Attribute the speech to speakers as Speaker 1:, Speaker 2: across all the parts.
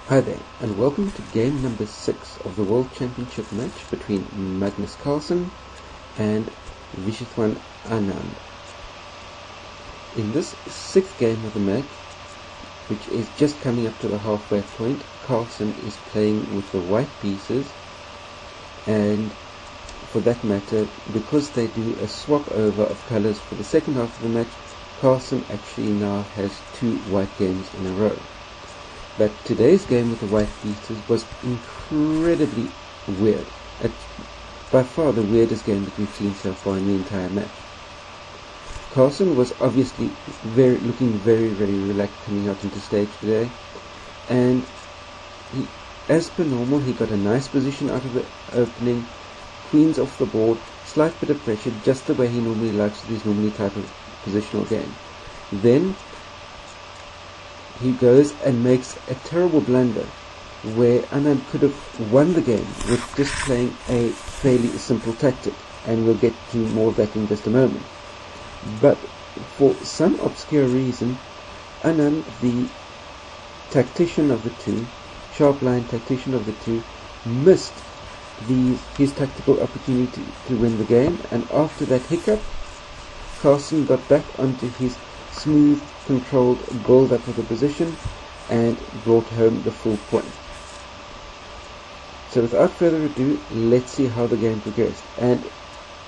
Speaker 1: Hi there, and welcome to game number 6 of the World Championship match between Magnus Carlsen and Re7 Anand. In this 6th game of the match, which is just coming up to the halfway point, Carlsen is playing with the white pieces, and for that matter, because they do a swap over of colours for the second half of the match, Carlsen actually now has 2 white games in a row. But today's game with the white pieces was incredibly weird. It's by far the weirdest game that we've seen so far in the entire match. Carlsen was obviously looking very relaxed coming out into stage today, and as per normal, he got a nice position out of the opening, queens off the board, slight bit of pressure, just the way he normally likes with his normally type of positional game. Then he goes and makes a terrible blunder where Anand could have won the game with just playing a fairly simple tactic, and we'll get to more of that in just a moment. But for some obscure reason, Anand, the tactician of the two, sharp line tactician of the two, missed his tactical opportunity to win the game, and after that hiccup, Carlsen got back onto his smooth, controlled build-up of the position and brought home the full point. So without further ado, let's see how the game progressed. And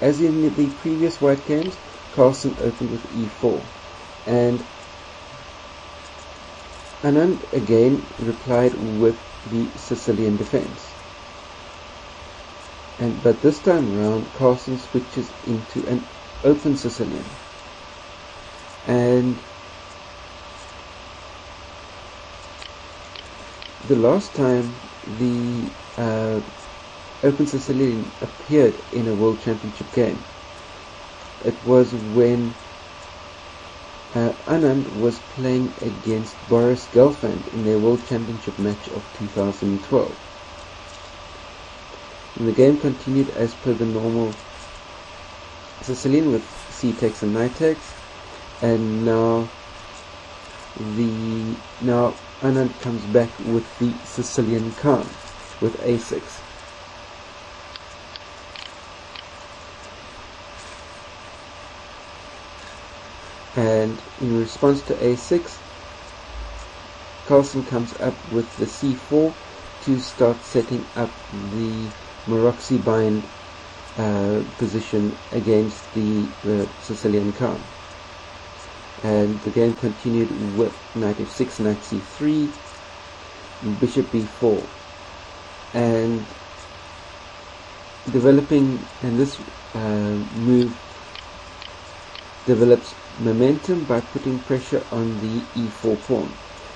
Speaker 1: as in the previous white games, Carlsen opened with e4, and Anand again replied with the Sicilian defense. But this time round, Carlsen switches into an open Sicilian. And the last time the open Sicilian appeared in a World Championship game, it was when Anand was playing against Boris Gelfand in their World Championship match of 2012. And the game continued as per the normal Sicilian with c takes and knight takes, and now Anand comes back with the Sicilian Khan with a6. And in response to a6, Carlsen comes up with the c4 to start setting up the Maroczy bind position against the Sicilian Khan. And the game continued with knight f6, knight c3, bishop b4, and this move develops momentum by putting pressure on the e4 pawn,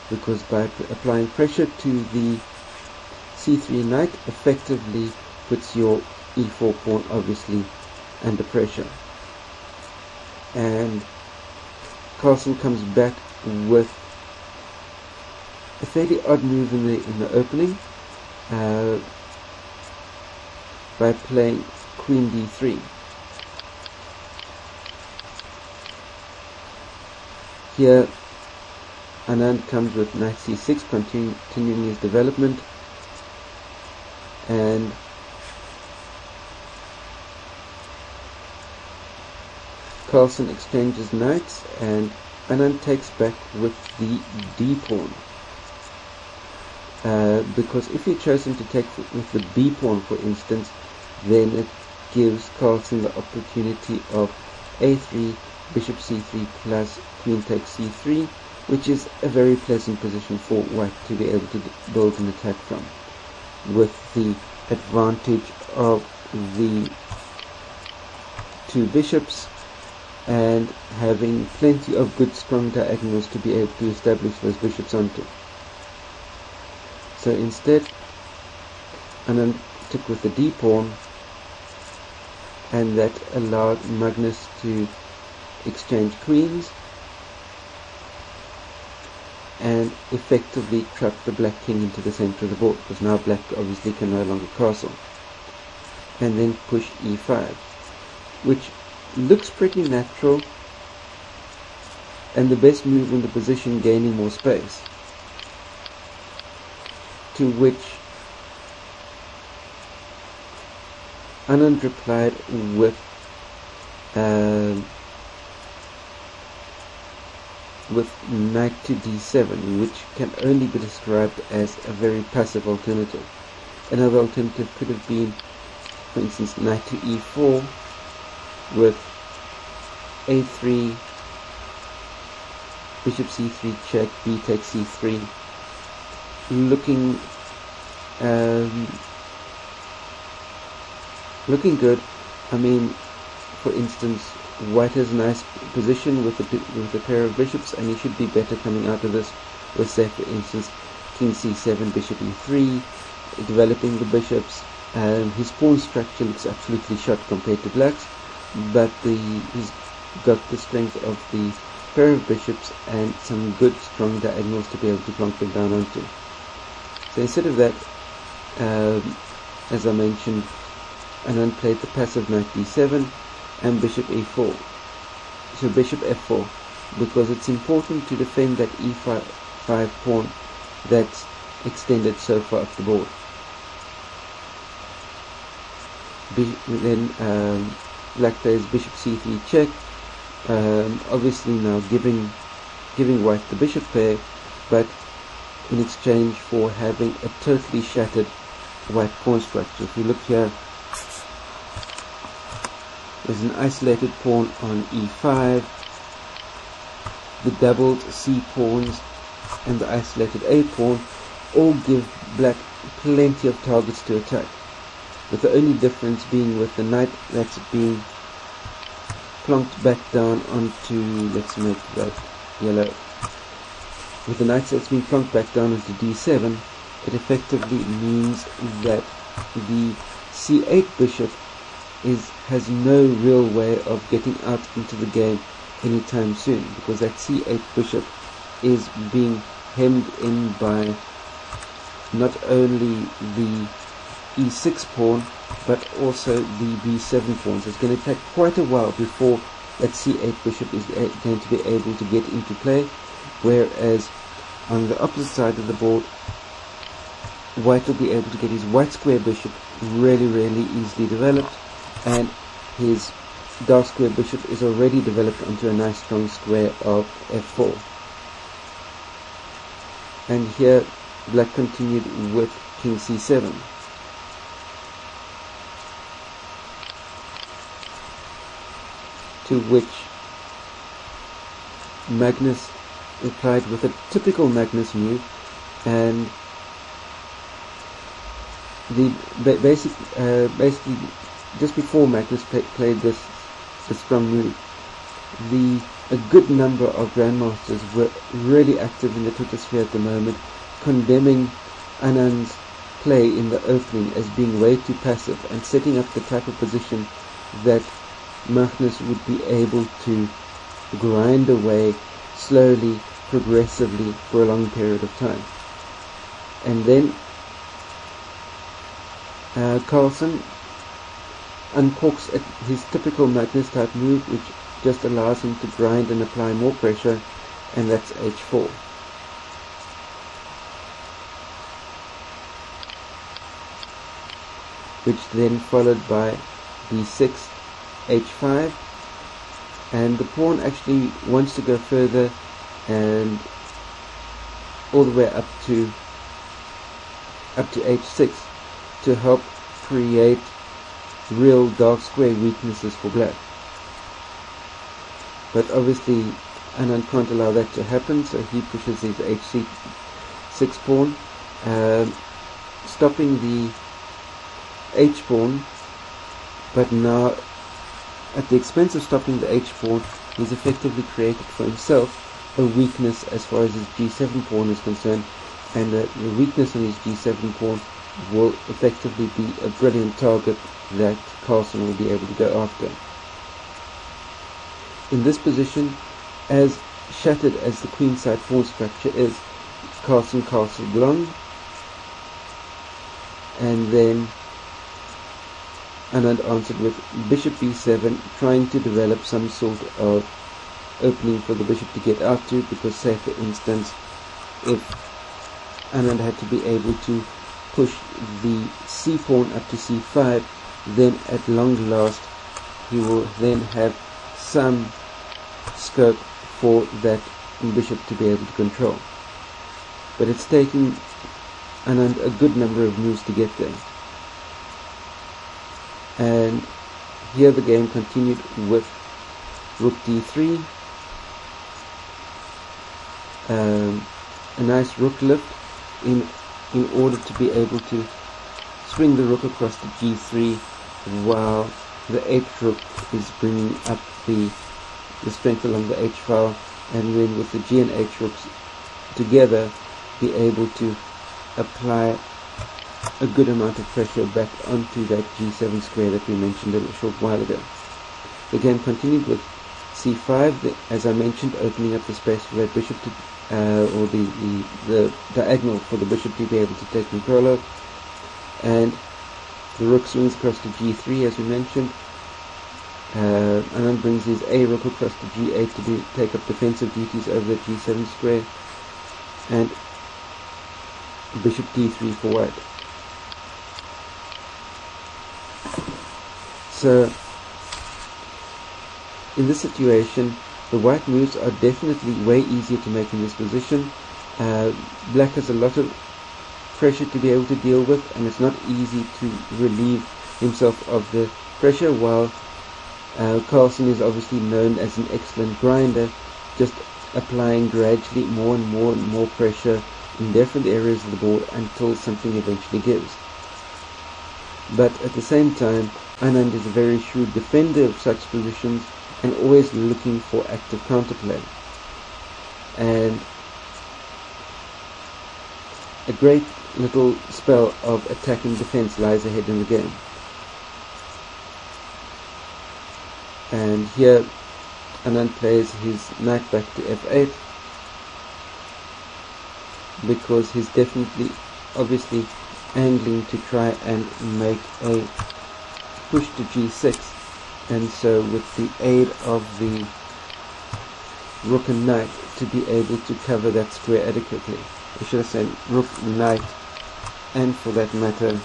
Speaker 1: because by applying pressure to the c3 knight effectively puts your e4 pawn obviously under pressure. And Carlsen comes back with a fairly odd move in the opening by playing queen d3. Here Anand comes with knight c6, continuing his development, and Carlsen exchanges knights, and Anand takes back with the d pawn, because if he chosen to take with the b pawn, for instance, then it gives Carlsen the opportunity of a3, bishop c3 plus queen takes c3, which is a very pleasant position for white to be able to build an attack from, with the advantage of the 2 bishops and having plenty of good strong diagonals to be able to establish those bishops onto. So instead, Anand took with the d pawn, and that allowed Magnus to exchange queens and effectively trap the black king into the center of the board, because now black obviously can no longer castle, and then push e5, which looks pretty natural and the best move in the position, gaining more space. to which Anand replied with knight to d7, which can only be described as a very passive alternative. Another alternative could have been, for instance, knight to e4 with a3, bishop c3 check, b takes c3, looking good. I mean, for instance, white has a nice position with a pair of bishops, and he should be better coming out of this with, say, for instance, king c7, bishop e3, developing the bishops. His pawn structure looks absolutely shot compared to black's, but he's got the strength of the pair of bishops and some good strong diagonals to be able to plonk them down onto. So instead of that, as I mentioned, Anand played the passive knight d7 and bishop e4. So bishop f4, because it's important to defend that e5 pawn that's extended so far up the board. Then black plays bishop c3 check, obviously now giving white the bishop pair, but in exchange for having a totally shattered white pawn structure. If you look here, there's an isolated pawn on e5, the doubled c pawns and the isolated a pawn all give black plenty of targets to attack, with the only difference being with the knight that's being plonked back down onto, let's make that yellow, with the knight that's being plonked back down onto d7, it effectively means that the c8 bishop has no real way of getting out into the game anytime soon, because that c8 bishop is being hemmed in by not only the e6 pawn but also the b7 pawn. So it's going to take quite a while before that c8 bishop is going to be able to get into play, whereas on the opposite side of the board, white will be able to get his white square bishop really easily developed, and his dark square bishop is already developed onto a nice strong square of f4. And here black continued with king c7. To which Magnus replied with a typical Magnus move, and basically just before Magnus played this strong move, a good number of grandmasters were really active in the Twitter sphere at the moment, condemning Anand's play in the opening as being way too passive and setting up the type of position that Magnus would be able to grind away slowly, progressively for a long period of time. And then Carlsen uncorks his typical Magnus type move, which just allows him to grind and apply more pressure, and that's h4. Which then followed by d6, h5, and the pawn actually wants to go further and all the way up to h6 to help create real dark square weaknesses for black. But obviously Anand can't allow that to happen, so he pushes his h6 pawn, stopping the h pawn, but now at the expense of stopping the h pawn, he's effectively created for himself a weakness as far as his g7 pawn is concerned, and the weakness on his g7 pawn will effectively be a brilliant target that Carlsen will be able to go after. In this position, as shattered as the queenside pawn structure is, Carlsen castled long, and then Anand answered with bishop b7, trying to develop some sort of opening for the bishop to get out to, because say for instance if Anand had to be able to push the c pawn up to c5. Then at long last he will then have some scope for that bishop to be able to control. But it's taking Anand a good number of moves to get there. And here the game continued with rook d3, a nice rook lift in order to be able to swing the rook across to g3 while the h rook is bringing up the strength along the h file, and then with the g and h rooks together be able to apply a good amount of pressure back onto that g7 square that we mentioned a short while ago. The game continued with c5, as I mentioned, opening up the space for that bishop to, or the diagonal for the bishop to be able to take control of, and the rook swings across to g3 as we mentioned, and then brings his a rook across to g8 to take up defensive duties over the g7 square, and bishop d3 for white. So in this situation the white moves are definitely way easier to make in this position. Black has a lot of pressure to be able to deal with, and it's not easy to relieve himself of the pressure, while Carlsen is obviously known as an excellent grinder, just applying gradually more and more pressure in different areas of the board until something eventually gives. But at the same time, Anand is a very shrewd defender of such positions and always looking for active counterplay. And a great little spell of attack and defense lies ahead in the game. And here Anand plays his knight back to f8 because he's definitely obviously angling to try and make a push to g6, and so with the aid of the rook and knight to be able to cover that square adequately. I should have said rook, knight, and for that matter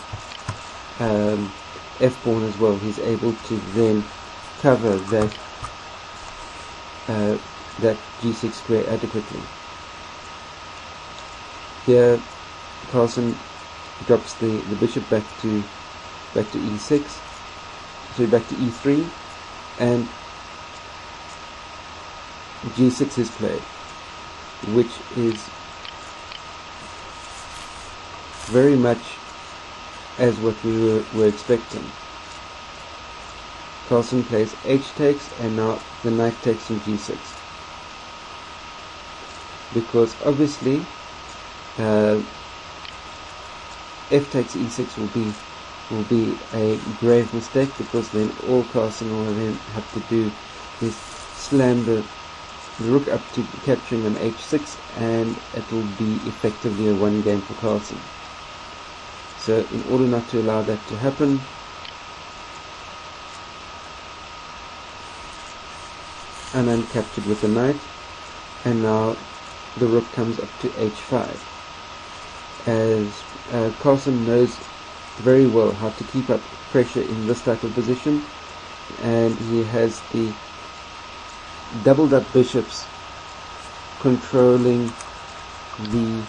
Speaker 1: f-pawn as well. He's able to then cover that that g6 square adequately. Here Carlsen drops the bishop back to e6, so back to e3, and g6 is played, which is very much as what we were expecting. Carlsen plays h takes, and now the knight takes on g6, because obviously f takes e6 will be a grave mistake, because then all Carlsen will then have to do is slam the rook up to capturing on h6, and it will be effectively a one game for Carlsen. So in order not to allow that to happen, Anand captured with the knight, and now the rook comes up to h5. As Carlsen knows very well how to keep up pressure in this type of position, and he has the doubled up bishops controlling the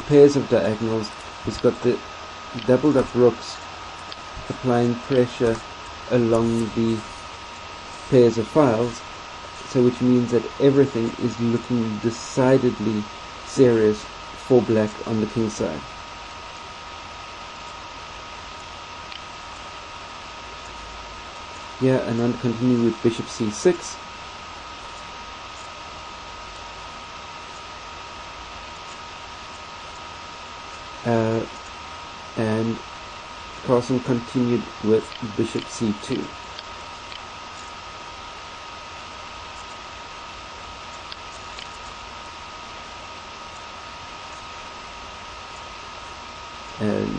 Speaker 1: pairs of diagonals. He's got the doubled up rooks applying pressure along the pairs of files, so which means that everything is looking decidedly serious for black on the king side. Here Anand continued with bishop c6, and Carlsen continued with bishop c2. And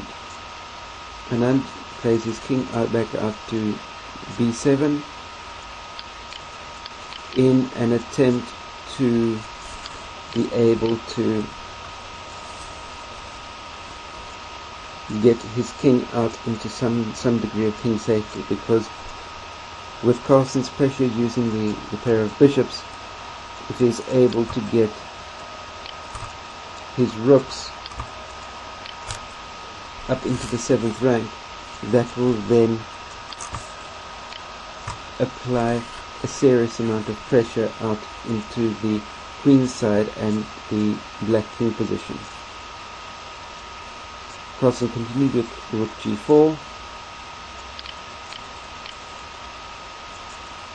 Speaker 1: Anand plays his king back out to b7 in an attempt to be able to get his king out into some degree of king safety, because with Carlsen's pressure using the pair of bishops, it is able to get his rooks up into the 7th rank. That will then apply a serious amount of pressure out into the queen's side and the black king position. Carlsen continued with rook g4,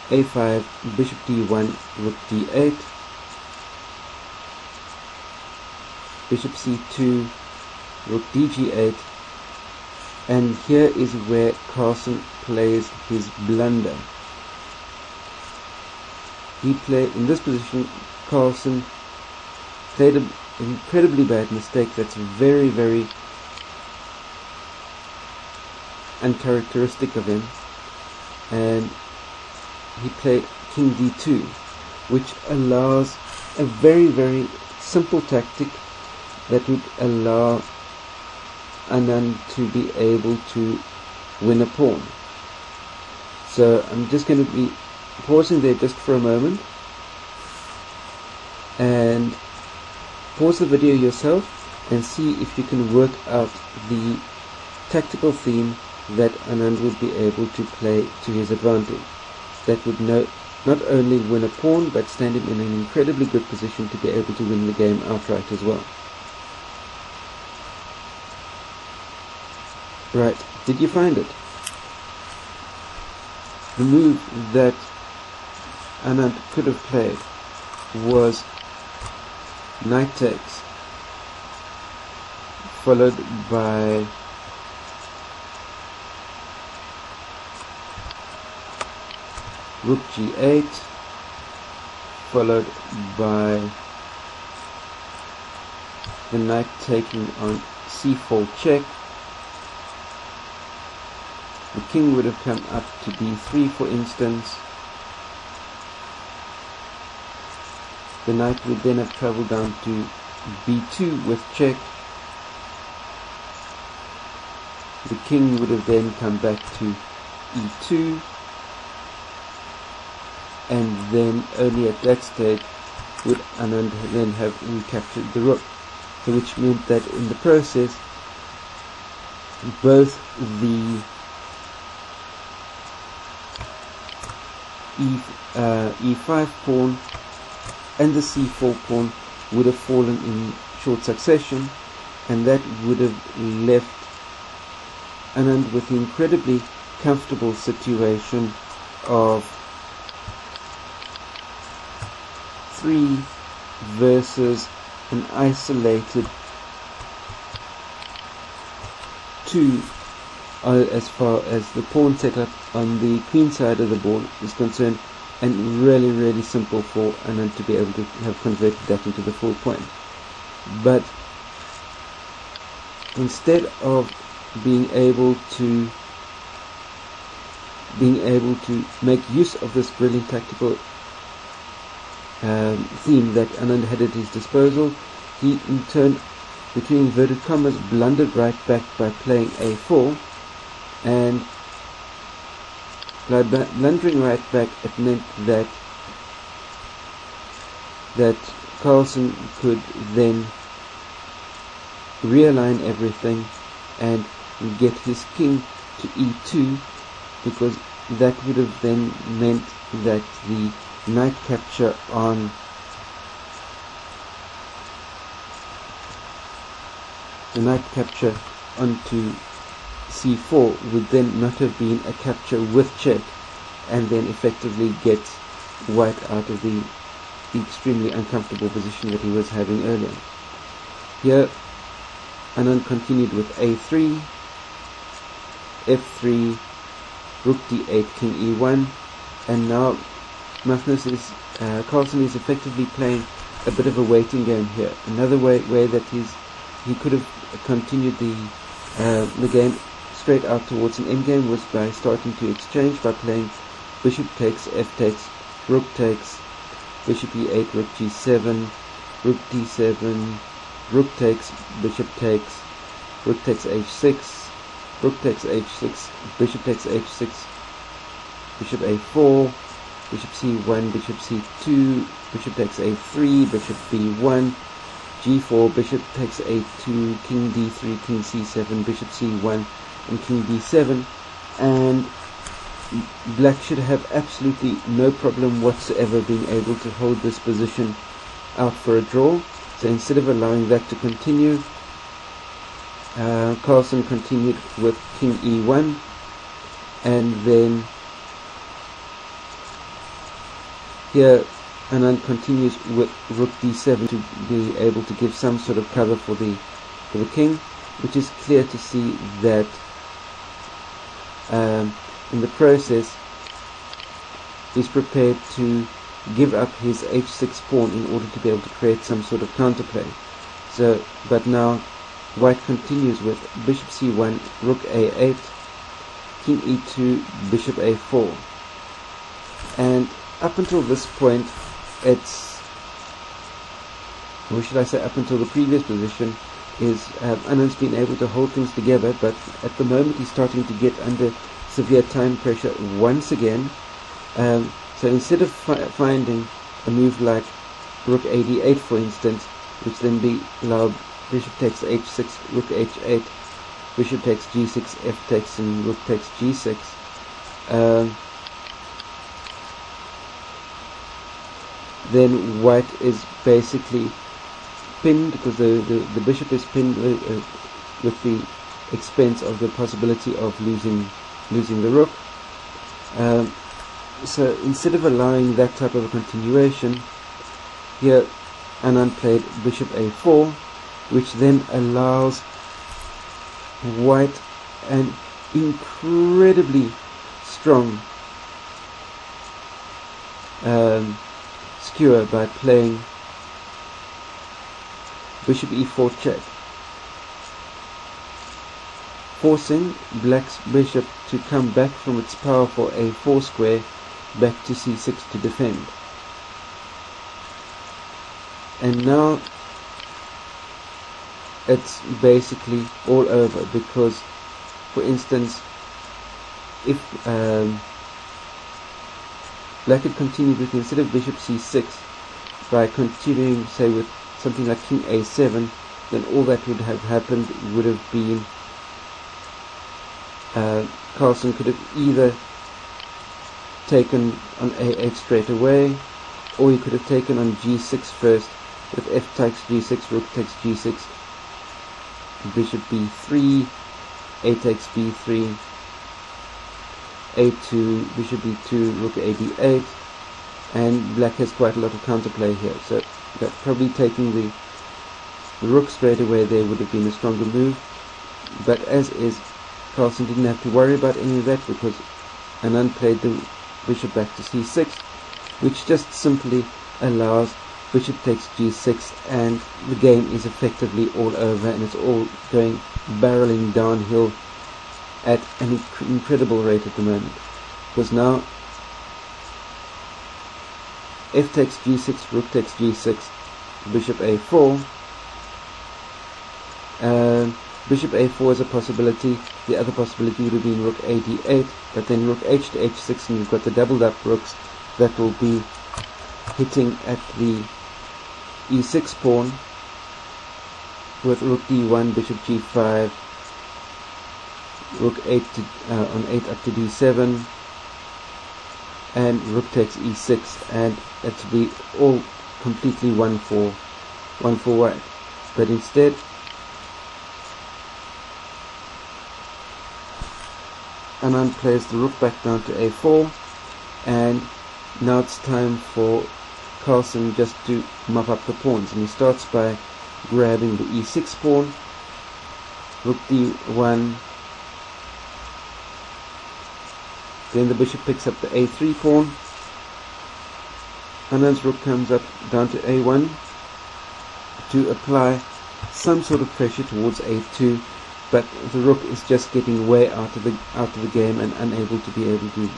Speaker 1: a5, bishop d1, rook d8, bishop c2, rook dg8, and here is where Carlsen plays his blunder. In this position, Carlsen played an incredibly bad mistake that's very, very uncharacteristic of him, and he played king d2, which allows a very, very simple tactic that would allow Anand to be able to win a pawn. So I'm just going to be pausing there just for a moment, and pause the video yourself and see if you can work out the tactical theme that Anand would be able to play to his advantage. That would not only win a pawn, but stand him in an incredibly good position to be able to win the game outright as well. Right, did you find it? The move that Anand could have played was knight takes, followed by rook g8, followed by the knight taking on c4 check. The king would have come up to b3, for instance. The knight would then have travelled down to b2 with check. The king would have then come back to e2, and then only at that stage would Anand then have recaptured the rook, so which meant that in the process both the e5 pawn and the c4 pawn would have fallen in short succession, and that would have left Anand with the incredibly comfortable situation of 3 versus an isolated 2 as far as the pawn setup on the queen side of the board is concerned, and really, really simple for Anand to be able to have converted that into the full point. But instead of being able to make use of this brilliant tactical theme that Anand had at his disposal, he in turn, between inverted commas, blundered right back by playing a4, and by blundering right back, it meant that Carlsen could then realign everything and get his king to e2, because that would have then meant that the knight capture on onto c4 would then not have been a capture with check, and then effectively get white out of the extremely uncomfortable position that he was having earlier. Here Anand continued with a3, f3, rook d8, king e1, and now Carlsen is effectively playing a bit of a waiting game here. Another way that he could have continued the game straight out towards an endgame was by starting to exchange by playing bishop takes, f takes, rook takes, bishop e8, rook g7, rook d7, rook takes, bishop takes, rook takes h6, rook takes h6, bishop takes h6, bishop a4, bishop c1, bishop c2, bishop takes a3, bishop b1, g4, bishop takes a2, king d3, king c7, bishop c1, and king d7, and black should have absolutely no problem whatsoever being able to hold this position out for a draw. So instead of allowing that to continue, Carlsen continued with king e1, and then here Anand continues with rook d7 to be able to give some sort of cover for the king, which is clear to see that in the process he's prepared to give up his h6 pawn in order to be able to create some sort of counterplay. So, but now white continues with bishop c1, rook a8, king e2, bishop a4, and up until this point, it's, or should I say up until the previous position, is Anand's been able to hold things together, but at the moment he's starting to get under severe time pressure once again. So instead of finding a move like rook Rdg8, for instance, which then be allowed bishop takes h6, rook h8, bishop takes g6, f takes, and rook takes g6, then white is basically pinned, because the bishop is pinned with the expense of the possibility of losing the rook. So instead of allowing that type of a continuation, here Anand played bishop a4, which then allows white an incredibly strong skewer by playing bishop e4 check, forcing black's bishop to come back from its powerful a4 square back to c6 to defend. And now it's basically all over, because, for instance, if black had continued with, instead of bishop c6, by continuing, say, with something like king a7, then all that would have happened would have been Carlsen could have either taken on a8 straight away, or he could have taken on g6 first with f takes g6, rook takes g6, bishop b3, a takes b3, a2, bishop b2, rook ad8, and black has quite a lot of counterplay here. So that probably taking the rook straight away there would have been a stronger move, but as is, Carlsen didn't have to worry about any of that, because Anand played the bishop back to c6, which just simply allows bishop takes g6, and the game is effectively all over, and it's all going barreling downhill at an incredible rate at the moment. Because now f takes g6, rook takes g6, bishop a4, bishop a4 is a possibility. The other possibility would have been rook ad8, but then rook h to h6, and you've got the doubled up rooks that will be hitting at the e6 pawn with rook d1, bishop g5, rook 8 to, on 8 up to d7, and rook takes e6, and that will be all completely one for white. But instead, Anand plays the rook back down to a4, and now it's time for Carlsen just to mop up the pawns, and he starts by grabbing the e6 pawn, rook d1, then the bishop picks up the a3 pawn, Anand's rook comes up down to a1 to apply some sort of pressure towards a2, but the rook is just getting way out of the game and unable to be able to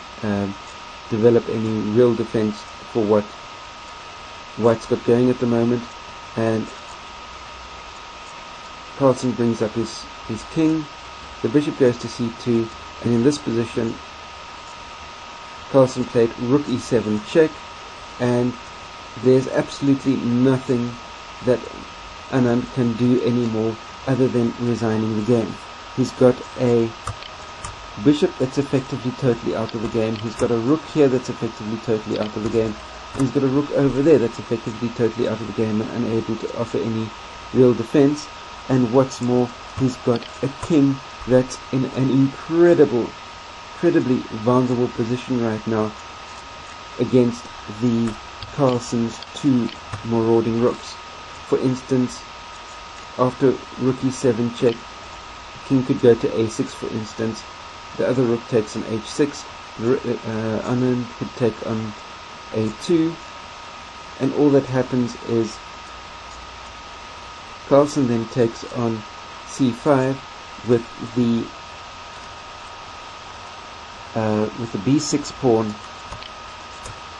Speaker 1: develop any real defense for what white's got going at the moment. and Carlsen brings up his king. The bishop goes to c2, and in this position Carlsen played rook e7 check, and there's absolutely nothing that Anand can do anymore other than resigning the game. He's got a bishop that's effectively totally out of the game. He's got a rook here that's effectively totally out of the game. And he's got a rook over there that's effectively totally out of the game and unable to offer any real defense. And what's more, he's got a king that's in an incredibly vulnerable position right now against the Carlsen's two marauding rooks. For instance, after rook e7 check, king could go to a6, for instance. The other rook takes on h6. Anand could take on a2, and all that happens is Carlsen then takes on c5 with the b6 pawn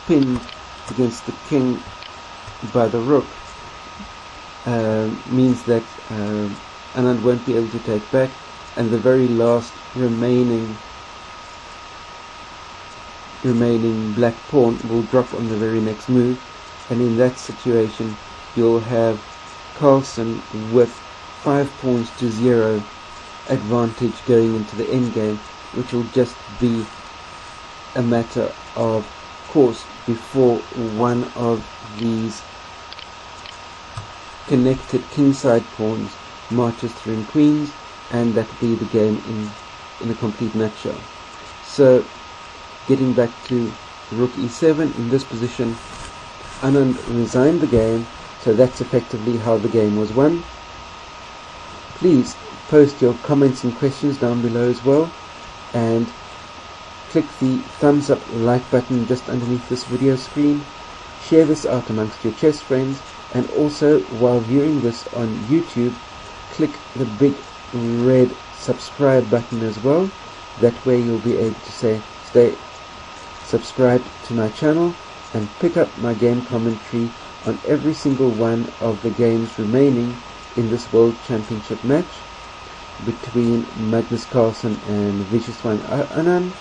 Speaker 1: pinned against the king by the rook. Means that Anand won't be able to take back, and the very last remaining black pawn will drop on the very next move, and in that situation you'll have Carlsen with 5 pawns to 0 advantage going into the endgame, which will just be a matter of course before one of these connected kingside pawns marches through in queens, and that will be the game in a complete nutshell. So getting back to rook e7, in this position Anand resigned the game, so that's effectively how the game was won. Please post your comments and questions down below as well, and click the thumbs up like button just underneath this video screen. Share this out amongst your chess friends, and also while viewing this on YouTube, click the big red subscribe button as well. That way you'll be able to stay subscribed to my channel and pick up my game commentary on every single one of the games remaining in this World Championship match between Magnus Carlsen and Re7 Anand.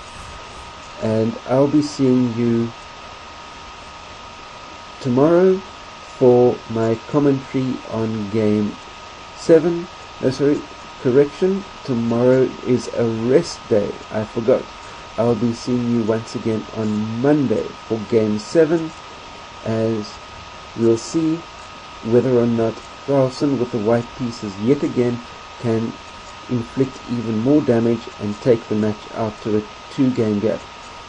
Speaker 1: And I'll be seeing you tomorrow for my commentary on game 7. Tomorrow is a rest day, I forgot. I'll be seeing you once again on Monday for game 7, as we'll see whether or not Carlsen with the white pieces yet again can inflict even more damage and take the match out to a 2-game gap.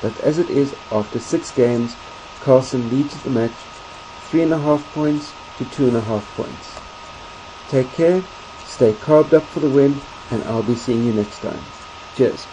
Speaker 1: But as it is, after 6 games, Carlsen leads the match 3.5 points to 2.5 points. Take care, stay carved up for the win, and I'll be seeing you next time. Cheers.